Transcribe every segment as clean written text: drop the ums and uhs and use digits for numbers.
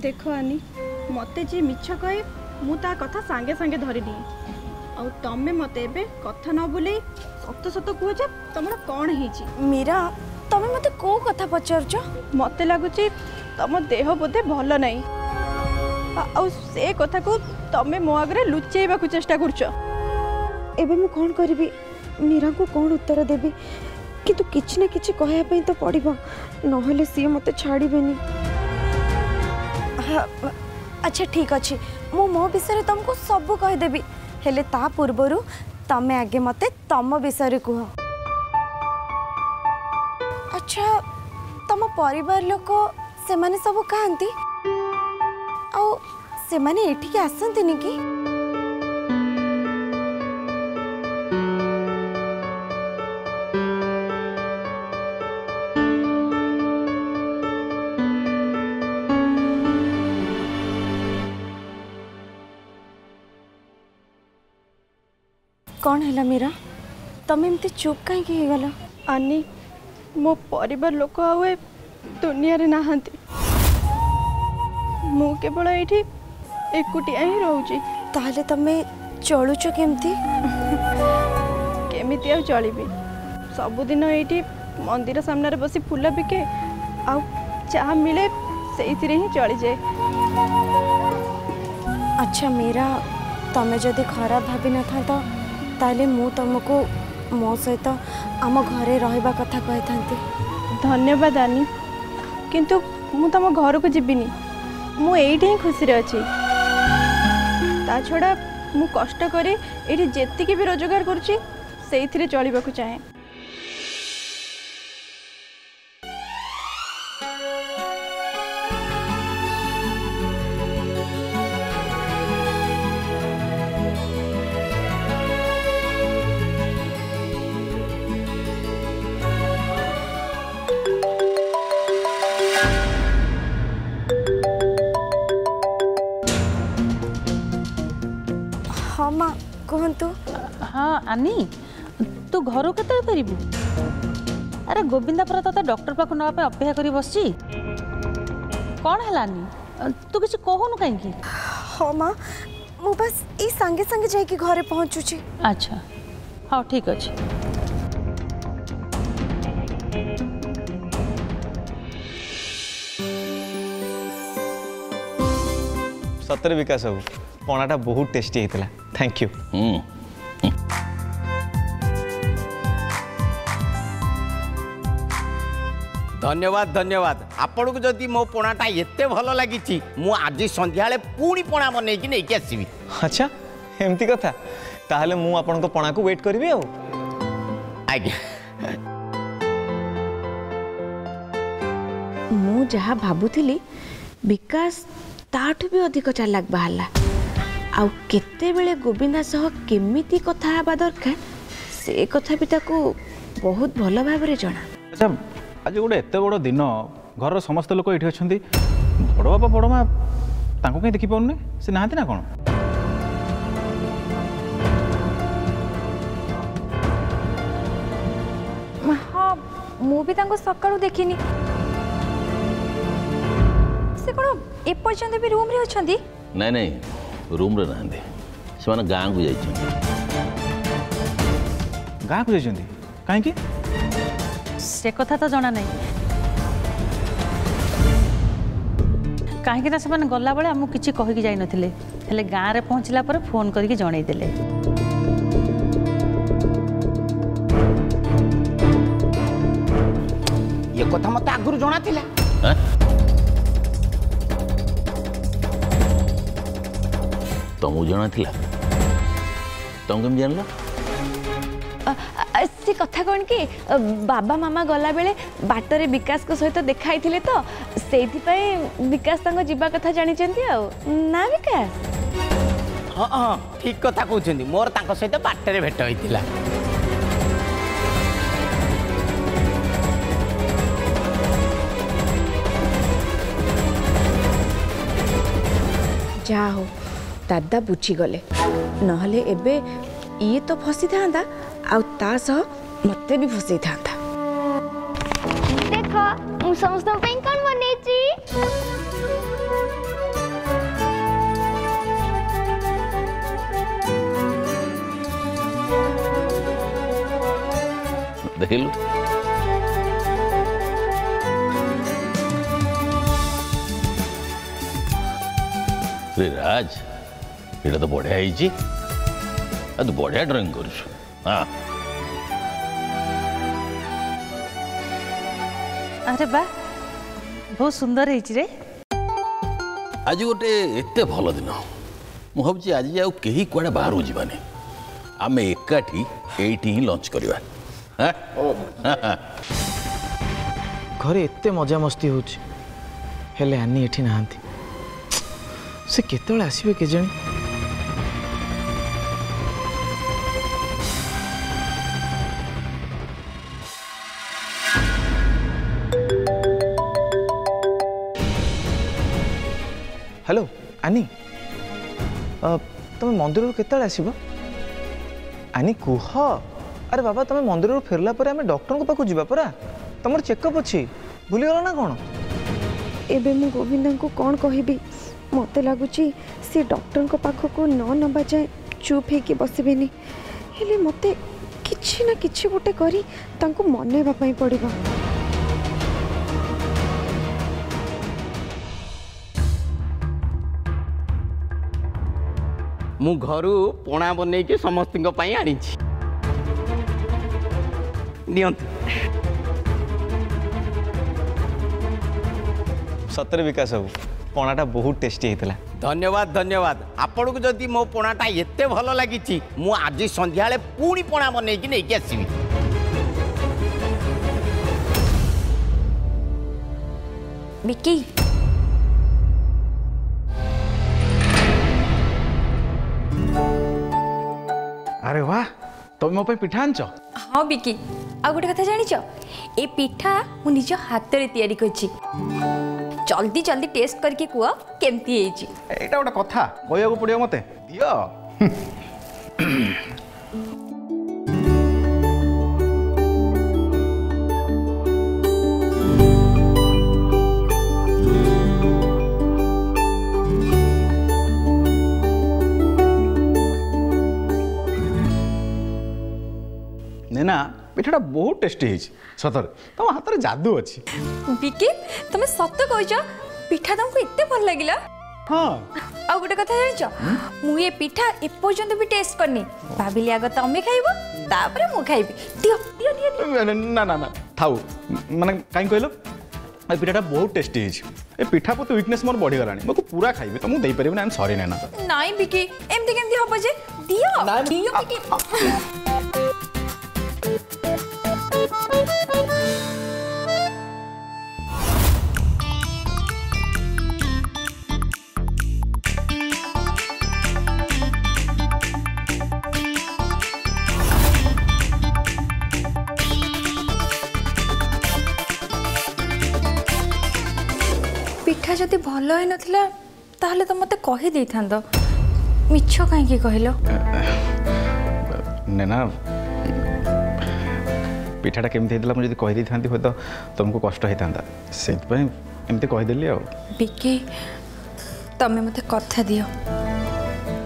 देख आनी मते जी मिछ कहे मु ता कथा सांगे सांगे धरिनी आ तमे मते एबे कथा न बोले सत सत कह जे तमरा कौन हेची। मीरा तमे मते को कथा पचारछ? मते लागुची तम देह बोधे भल नहीं आ से कथा को तमे मो आगरे लुचेइबा को चेष्टा करछ। एबे मु कोन करबी? मीरा को कोन उत्तर देबी? किंतु किछ ना किछ कहया पई तो पड़िबो नहले सी मते छाड़ीबेनी। अच्छा ठीक अच्छे मु मो विषय तुमको सब कह देबी हेले ता पूर्वरु तमे आगे मते तम विषय कह। अच्छा तम परिवार लोक से माने सब कहती आ से माने एठी आसंती नि कि? कौन है मीरा तमें एमती चुप कहीं गला? आनी मो परिवार लोक आए दुनिया रे नाहंती मु केवल एठी एकुटिया ही रहूची। ताहले तमे चलुच केमती? केमिति आ चलिबी सबुदिन एठी मंदिर सामने रे बसी फूल बिके आ चाह मिले सेइथिरे ही चली जाए। अच्छा मीरा तमे जदि खराब भाभी न था ताले मु तुमको मो सहित आम घरे रहिबा कथा कहि थांती। धन्यवाद आनी किंतु मु तम घर को जीविनी मु एठी ही खुशी रे अछि। ता छड़ा मु कष्ट करे एठी जेतिकी भी रोजगार करूची सेइथिरे चलिबा को चाहे। हाँ माँ कहतु। हाँ आनी तू घर के फेरबू? अरे गोविंदा पर तो डॉक्टर पाक नापे अपेक्षा करी बसची कौन है आनी तू किसी कहूनु कहीं? हाँ माँ मु बस ई संगे संगे जाई कि घरे पहुँचुची। अच्छा हाँ ठीक अच्छे। सतरे विकास बाबू पणाटा बहुत टेस्टी होता। Thank you. धन्यवाद धन्यवाद। आपण को जदि मो पणाटा एते भल लगी मु आज संध्या पुणी पणा बन नहीं आसबि। अच्छा एमती कथा ताहले मु आपण को पणा को वेट करिवे आ। आज्ञा मु जहा भाबुथिली विकास ताठू भी अधिक चालाक बाहला आउ केते बेले गोविंदा सह केमिति कथा आबा दरकार से कथा भी ताको बहुत भल भाबरे जना। अच्छा आज गोटे एत बड़ दिन घर समस्त लोक ये अच्छा बड़ बापा बड़ माँ कहीं देखी पाने से नहांती ना कौन? हाँ मु भी सकाळू देखिनी से कौन एपर्यंत भी रूम रे अछंती? नहीं नहीं रूम रे नहांती से माने गाँ को जाइछन। गाँ को जाइछन काहे? से कथा तो जना नहीं कहीं से गला बेले आमको किसी कहीकि जाई नथिले हेले गाँ रे पहुँचला पर फोन करके जणई देले। ये कथा मत आगुरु जना थिला? तुमको जना थिला? तुम केम जानला? से कथा कौन कि बाबा मामा गला बेले बाटरे विकास को सहित देखाई थिले तो सेथि पई विकास तांको जीवा कथा जानि चंती आ ना विकास? हाँ हाँ ठीक कथा कहउछंती मोर तांको सहित बाटरे भेट होइतिला। जा हो दादा बुझी गले नहले एबे ये तो फसी था आउ ता सह मते भी फसी था। देखो मु समस्त कौन बनेची देखिलु रे राज ये तो बढ़िया है तू बढ़िया ड्राइंग कर हाँ अरे बा बहुत सुंदर है रे आज गोटे एत भल दिन मु भावी आज आउ कहीं कुआडे बाहर जावानी आम एकाठी एठी ही लंच करवा घरे एते मजा मस्ती होची हेले आनी एठी नाहांती से केतळे आसीबे के जानी हेलो आनी तुम मंदिर केतळे आसीबो आनी कुह अरे बाबा तुम मंदिर फेरला पर आम डॉक्टर को पाखु जीवा परा तुम चेकअप अच्छी भूली गल ना कौन एबे मु गोविंदा को कौन कहबी मते लागुची से डॉक्टर को पाखो को न नबा जाए चुप है कि बसबेनी हेले मते किछि ना किछि गोटे करी तांको मनेबा पई पड़िबो मु घरू पोणा बनै के समस्त आनी सतरे विकास बाबू पणाटा बहुत टेस्टी होता धन्यवाद धन्यवाद आपण को जदि मो पोणाटा एते भल लगी मु आज संध्या पुणी पोणा बनै के नहीं आसबि विकी अरे वाह तुम मो पिठा आंच हाँ विकी आ गोटे कथा जानिच ए पिठा मु निज हाथ रे तैयारी करछि जल्दी जल्दी टेस्ट करके कुआ केमती हेछि एटा गोटे कथा कहया को पड़ियो मते दियो नेना पिठाटा बहुत टेस्टी है सतर तुम हाथ में जादू अच्छी विकी तुम सत कहछ पिठा तुमको एते भल लागिला हाँ आ गोटे कथा जानिच मु ये पिठा एपर्यंत भी टेस्ट करनी भाबिली आग तमे खाइबो तापर मु खाइबी दियो दियो दियो ना ना ना थाउ माने काई कहलो ए पिठाटा बहुत टेस्टी है ए पिठा प्रति वीकनेस मोर बढ़ी गलानी मको पूरा खाइबे तुमको देई परिबे ना सॉरी नैना नाइ विकी एमती केमती हबो जे दियो दियो विकी पिठा जदि भल है नथिला ताहले तो मते कहि देथांद मिछ काहे की कहलो नैना पिठाटा केमती हेतला मुझे कहि देथांती हो तो तुमको कष्ट हेतांता सेत पय एमती कहि देली आ विकी तमे मते कथा दियो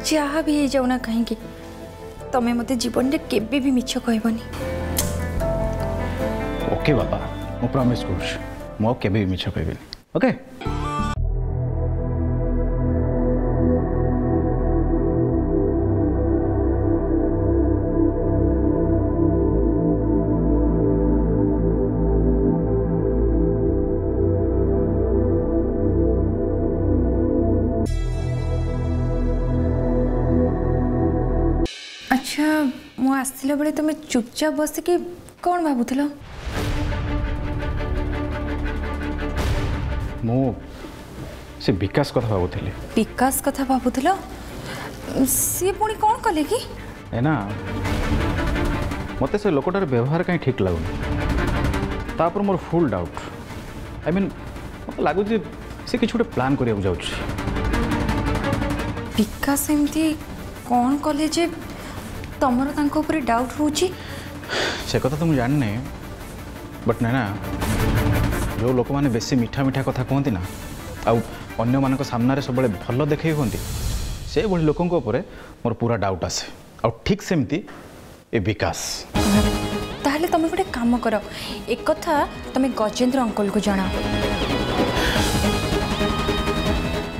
जहाँ भी जाऊ ना कहीं तमे मते जीवन रे केबे भी मिछ कहबनी ओके बाबा मु प्रॉमिस करूछ मो केबे भी मिछ कहबेनी ओके अच्छा मु आसला बेले तुम चुपचाप बस के कौन भाबुथलो मु से विकास कथा भाबुथली विकास कथा भाबुथलो सी पुणी कौन कले कि है ना मते से लोकटार व्यवहार कहीं ठीक लगुन तापर मोर फुल डाउट आई मीन मत लागु जे से किछ गोटे प्लान करिया जाउछ विकास एमती कौन कले जे तमर तांको ऊपर डाउट होची से कथा तुम जानने बट ना जो लोक मैंने बेसी मीठा मीठा कथा कहती ना अन्य मान सामने सब भल देखे कहते से भाई लोकों ऊपर मोर पूरा डाउट आसे आ ठीक सेमती ए विकास ताहले ताले तुम गोटे काम कर एक कथा तुम गजेंद्र अंकल को जनाओ।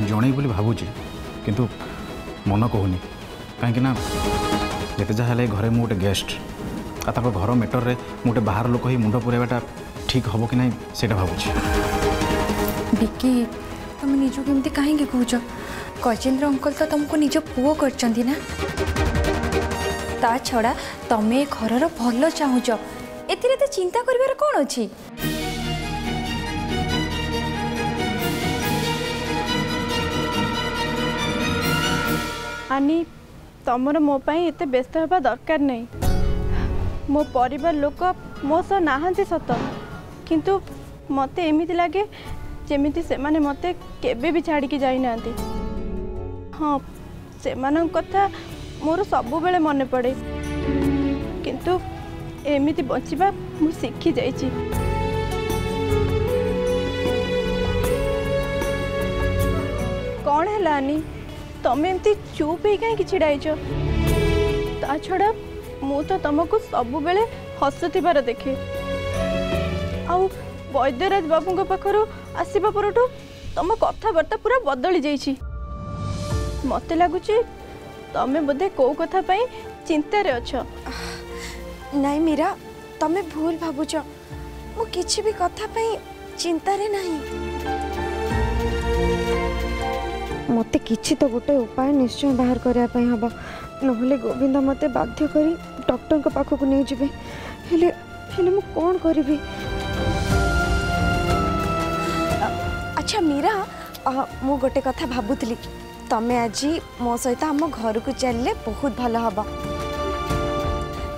जन बोली भावुची किंतु मन कहूनी कहीं जिते जहाँ घरे मु गोटे गेस्ट आ घर मैटर रे गोटे बाहर लोक ही मुंड पुरावाटा ठीक हम कि नहीं से भावुची। विकी तुम निजु केमती कहीं कहुच गजेंद्र अंकल तो तुमको निज पुओ करचंदी ना ता छड़ा तमे घरर भल चाहूच एथिरे तो चिंता करिवार कोन अछि। आनी तमर मो पाई एते व्यस्त होगा दरकार नहीं। मो परिवार लोक मो सह नाहांती सत किंतु मते एमिति लागे जेमिति से माने मते केबे भी छाड़ी की जाई नांती। हाँ सेमानन कथा मोर सबु बेले मने पड़े किंतु एमिति बचिबा मु शिखी जाइछि। कौन है तमें एमती चुप ही कहीं छिड़ाइच ता छड़ा मु तो तुमको सबु बेले हसुथिबार देखे आउ वैद्यराज बाबू पाखर आसवा परठू तुम कथबार्ता पूरा बदली जाइछि। मते लगुच तमें बोधे कौ कथा पाई चिंतार अछ। नहीं मीरा तमें भूल भावुच मु किछि भी कथा पाई चिंतारे नहीं। मते किछि तो गोटे उपाय निश्चय बाहर करया पई हबो नहले गोविंद मते बाध्य करी डॉक्टर को पाखो को नै जिबे हेले हेले मु कोन करबी। अच्छा मीरा मु गोटे कथा भाबुतली तमे आज मो सहित आम घर को चलले बहुत भल हबो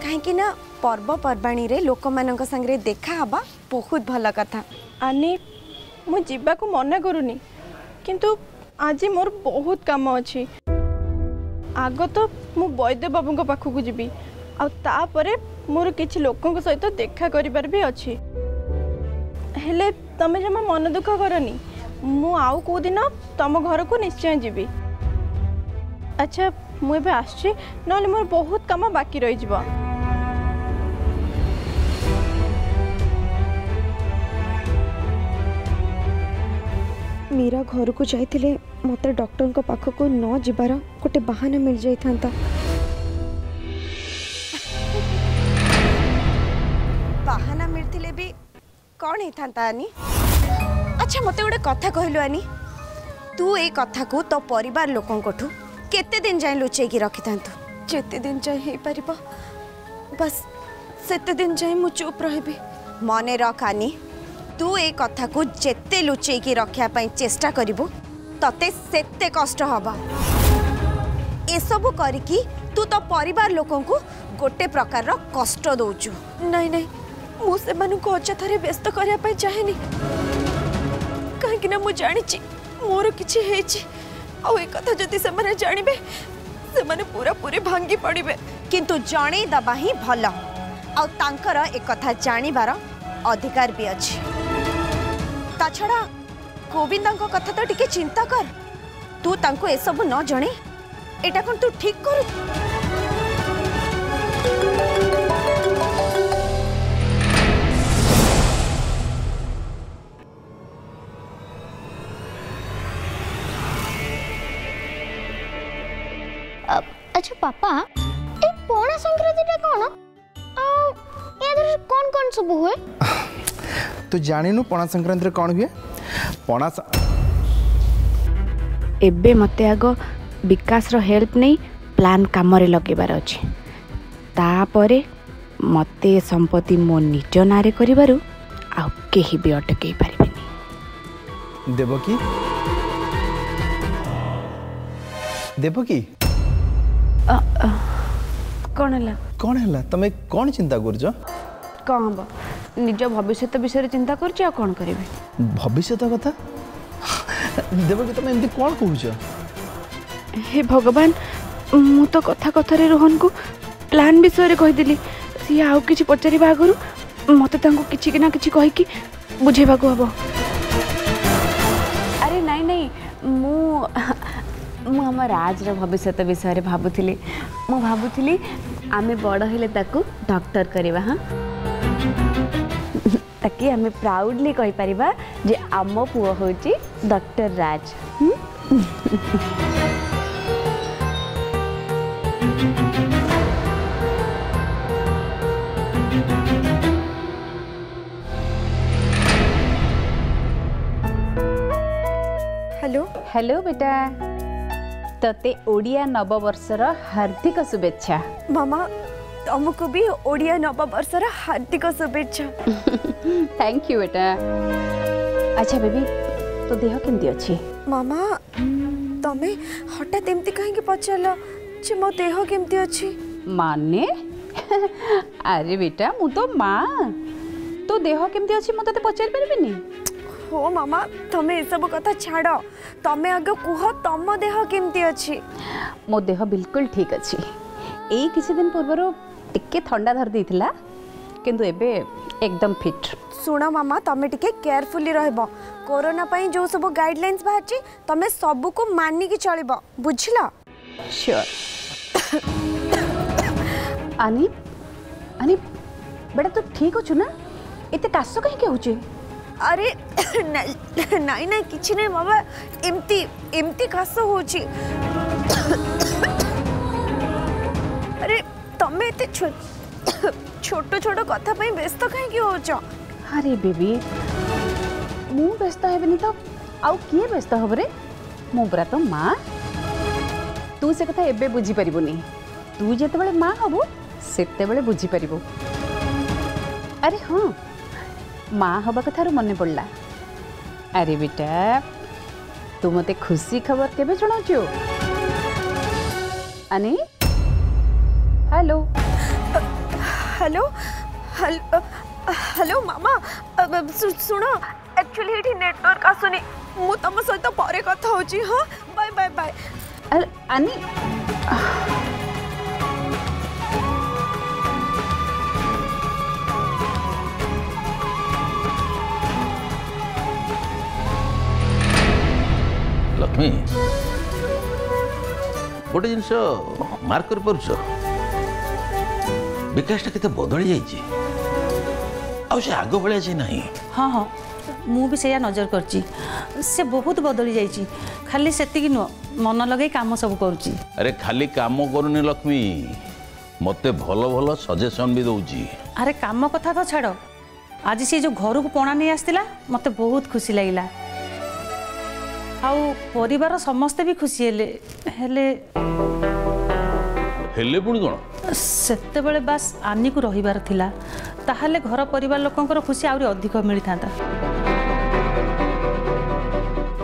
कहीं ना पर्वपर्वाणी रे लोक मानक संगे देखा हबा बहुत भल कथा। आनी मु जीवा को मना करूनी किंतु आज मोर बहुत काम अच्छी। आग तो मु वैद्य बाबू पाखक जीवी आउे मोर किछि लोकों सहित देखा करिबार भी अच्छी। हेले तमे जमा मन दुख करनी मु आउ को दिन तम घर को निश्चय जीवी। अच्छा मु एबे आछि नले मोर बहुत काम बाकी रही जिवो। मीरा घर को जाइथिले मते डॉक्टर को पाख को न जिबार गोटे बहाना मिल जाई थांता। बहाना मिलथिले भी कौन ही थांता आनी। अच्छा मते गोटे कथा कहलु आनी तू ए कथा को तो परिवार लोकन कोठू केते दिन जाय लुचै की रखि थांतु जेते दिन जाय हे परिबो बस सेते दिन जाय मु चुप रहबी। मने रख आनी तू ए कथा को जेते लुचै की रखिया पई चेष्टा करिवु तते सेते कष्ट हबा। ए सब करिकी तू तो परिवार लोकन को गोटे प्रकार रो कष्ट दउचु। नहीं नहीं मु से मानु को अचथरे व्यस्त करिया पई चाहेनी काहे कि ना मु जानि छि मोर किछि हेछि आ ए कथा जति से माने जानिबे से माने पूरा पूरी भांगी पड़िबे किंतु जणे दबा ही भल आ तांकर ए कथा जानिबार अधिकार भी अछि। ता छड़ा गोविंद कथा तो टिके चिंता कर तू तांको ए सब न जणे एटा कोन तू ठीक कर। अच्छा पापा ए पणा संक्रांति कौन कौन कौन सब हुए तू जानिनु पणा संक्रांति कौन हुए पणा एबे मते आगो विकास रो हेल्प नहीं प्लान काम रे लगेबार अछि तापरे मते संपत्ति मो निज नारे करिबारु आ केही भी अटकेई पारिबेनी। देवकी देवकी कौन है तमे कौन चिंता करजो कौन हम निज भविष्य विषय चिंता कर कौन करेंगे भविष्य कथा देवकी तमे एमती कौन कहूछ। हे भगवान मु तो कथा कथारे रोहन को प्लान विषय रे कहिदिली सी आउ किछि पचारिबा आगरु मते तांको किछि ना किछि कहि कि बुझेबा को हबो। अरे नहीं नहीं मु हम राज रो भविष्य विषय रे भाबुथिली मु भाबुथिली आमे बड़ हेले ताकू डॉक्टर करबा। हां ताकि आम प्राउडली कहि परिबा जे आम पुओ होची डॉक्टर राज। हेलो हेलो बेटा तते ओडिया नववर्षर हार्दिक शुभेच्छा। मामा तुमको भी ओडिया नववर्षर हार्दिक शुभेच्छा। थैंक यू बेटा। अच्छा बेबी तो देह केमती अछि? मामा तमे हठात एमती कहीं पचार जे मो देह केमती अछि माने? अरे बेटा मु तो माँ तो देह केमती अछि मते पचार परबिनी? हो मामा तमे ए सब कथा छाड़ तमे आगे कुह तम देह केमती अछि? मो देह बिल्कुल ठीक अछि। एई किछि दिन पूर्वरो टिके ठंडा धर देइथिला किंतु एबे एकदम फिट। सुनो मामा तमे टिके केयरफुली रहबो। कोरोना पई जो सब गाइडलाइंस बाहरची तमे सब को मानी की चलिबो बुझला? श्योर। आनी आनी बेटा तू ठीक अछु ना? एते कास कहीं के होचे? अरे नहीं नहीं किछि नहीं मामा एमती एमती कास होची। अरे तमे एते छोट छोट कथा पई व्यस्त कहीं के होचो? अरे बेबी मु व्यस्त हेबनी तो आउ किए व्यस्त हबरे? मु बरा तो माँ तू से कथा एबे बुझी परिबुनी। तू जेते बळे माँ हबु सेते बळे बुझी परिबु। अरे हाँ माँ हबा कथार मन पड़ला। अरे बेटा तू मते खुशी खबर केबे जणाउछु? अनी हेलो हेलो हेलो हेलो मामा सुनो एक्चुअली एठी नेटवर्क आसुनी मु तम सहित परे कथा होची। हां बाय बाय बाय। अरे अनी लक्ष्मी गोटे जिनस मार्क कर पारुछ विकासटा केते बदली जाइए आ से आग भाया से नहीं। हाँ हाँ मु भी से नजर करची से बहुत बदली जाइए। खाली सेतिकी नुह मन लगे काम सब करुची। अरे खाली काम करूनी लक्ष्मी मते भल भल सजेशन भी दउची। अरे काम कथा तो छाड़ आज से जो घर को पणा नहीं आसला मते बहुत खुशी लगिला। आउ परिवार समस्ते भी खुशी हेले हेले हेले पुणी कौन सेते बेले बास आनी को रहिबार थिला ताहाले घर परिवार लोकंकर खुशी आउरी अधिक मिली थांता।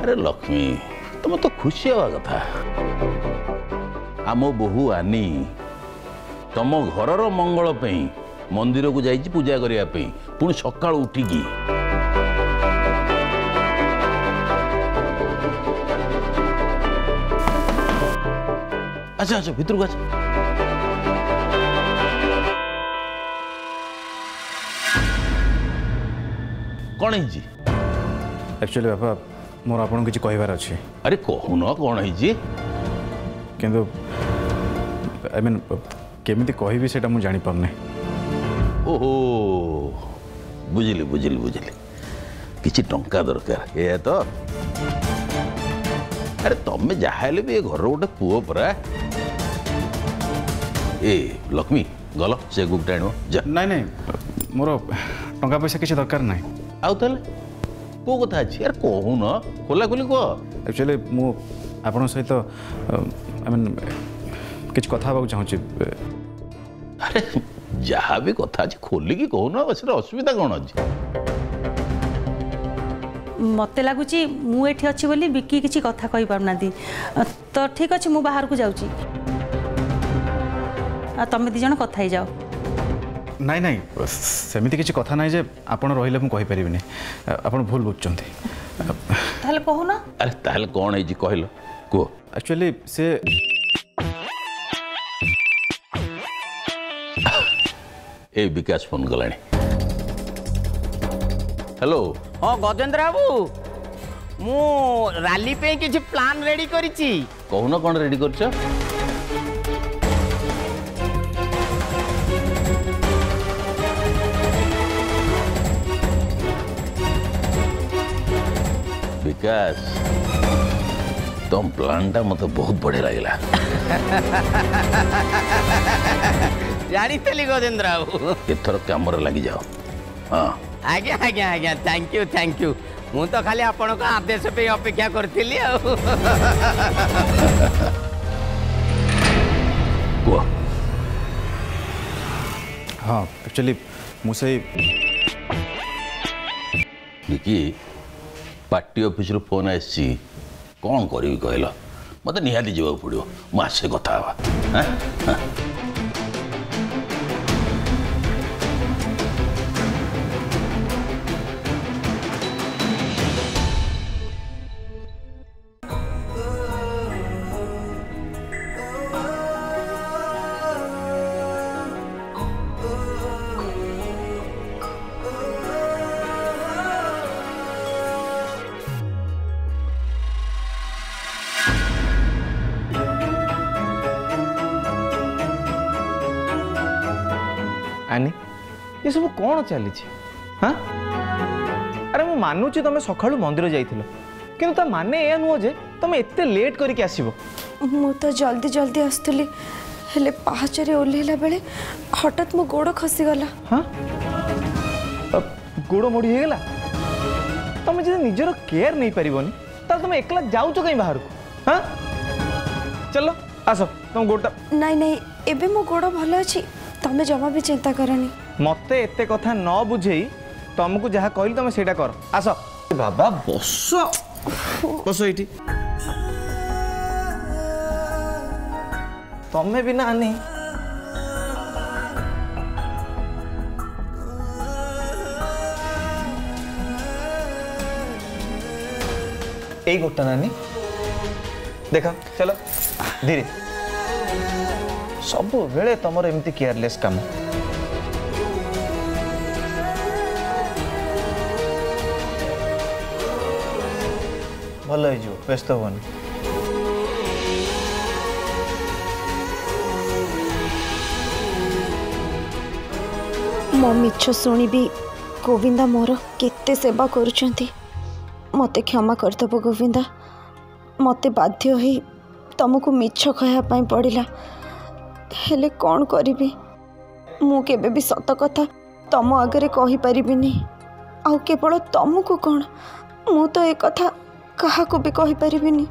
अरे लक्ष्मी तुम तो खुशी हवा कथा। आम बहु आनी तुम घरर मंगल पई मंदिर को जाइए पूजा करने पुणी सकाळ उठिकी अच्छा अच्छा भितर को आस। कौन है एक्चुअली बापा मोर आपन किछि कहबार अछि। अरे कहून कौन है किंतु आई मीन केमिति कहबी सेटा मु जानि परने। ओहो बुझिली बुझिली बुझिली किछि टंका दरकार ये तो। अरे तमे जाहेले भी घर गोटे पुओ परा। ए लक्ष्मी गल से गुकटा आनो जा। नहीं नहीं मोर टंका पैसा किछि दरकार नहीं। आउ तले को कथा अछि यार कहून खोला खोली कह। एक्चुअली मु आपन सहित आई मीन किछि कथा बाबू चाहूछि। अरे जहाँ भी कथा अछि खोली की कहून असर असुविधा कौन अछि? मते लागुची मु एठी अछि बोली बिकी किछि कथा कहि पारनादी तो ठीक अछि मु बाहर को जाउची आ तमे दी जण कथा ही जाओ। नहीं नहीं सेमिति किछि कथा नहीं जे आपण रहिले मु कहि परिबिनी। आपण भूल बुझचंती ताले कहू ना। अरे ताले कौन है जी कहलो को? एक्चुअली से ए विकास फोन गलानी। हेलो हाँ गजेंद्र बाबू मु रैली पे किसी प्लान रेडी करिछि। कहून कौन रेडी करछ? विकास तुम प्लानटा मत बहुत बढ़िया लगला। जानी गजेंद्र बाबू एथर काम लगी जाओ। हाँ आज्ञा आज्ञा आज्ञा थैंक यू मु तो खाली आपण को आदेश पे अपेक्षा करथिली आ हाँ एक्चुअली मुझे विकी पार्टी ऑफिस रू फोन आसी कौन करी कहल मत निहाती जावा पड़ो मुझे कथा हवा। आनी ये सब कौन चली हाँ अरे मु मानुची तुम सकाळु मंदिर जाइथिलो किंतु ता माने ए नुह जे तुम एते लेट करके आसीबो। मु तो जल्दी जल्दी आसुली हेले पाहाचरे ओल्हेला बेले हठात मो गोड़ खसीगला। हाँ गोड़ मोड़ी हेगला तुम जे निजर केयर नहीं पारिबोनी ताल तुम एकला जाउचो कहीं बाहर को। हाँ चलो आसो तुम गोड़टा नहीं नहीं एबे मो गोड़ भल अछि तमे जमा भी चिंता करनी। मते एते कथा न बुझेई तुमको जहाँ कहली तुम सेटा कर। आस बाबा बस बस ये तमें भी ना आनी यही गोटा नानी देखा चलो धीरे सब बेले तुम एमती केयरलेस काम भल हो व्यस्त हवनी। मो मिछ शुणी भी गोविंदा मोर केते सेवा करुछंती मते क्षमा करदब गोविंदा मते बाध्य होई तुमको मिछ कहया पई पड़िला हेले कौन करिबी मु केबे भी सत कथा तम आगे कहि परिबिनी आउ केवल तुमको कौन मु तो एक कथा कहा को भी कहि परिबिनी।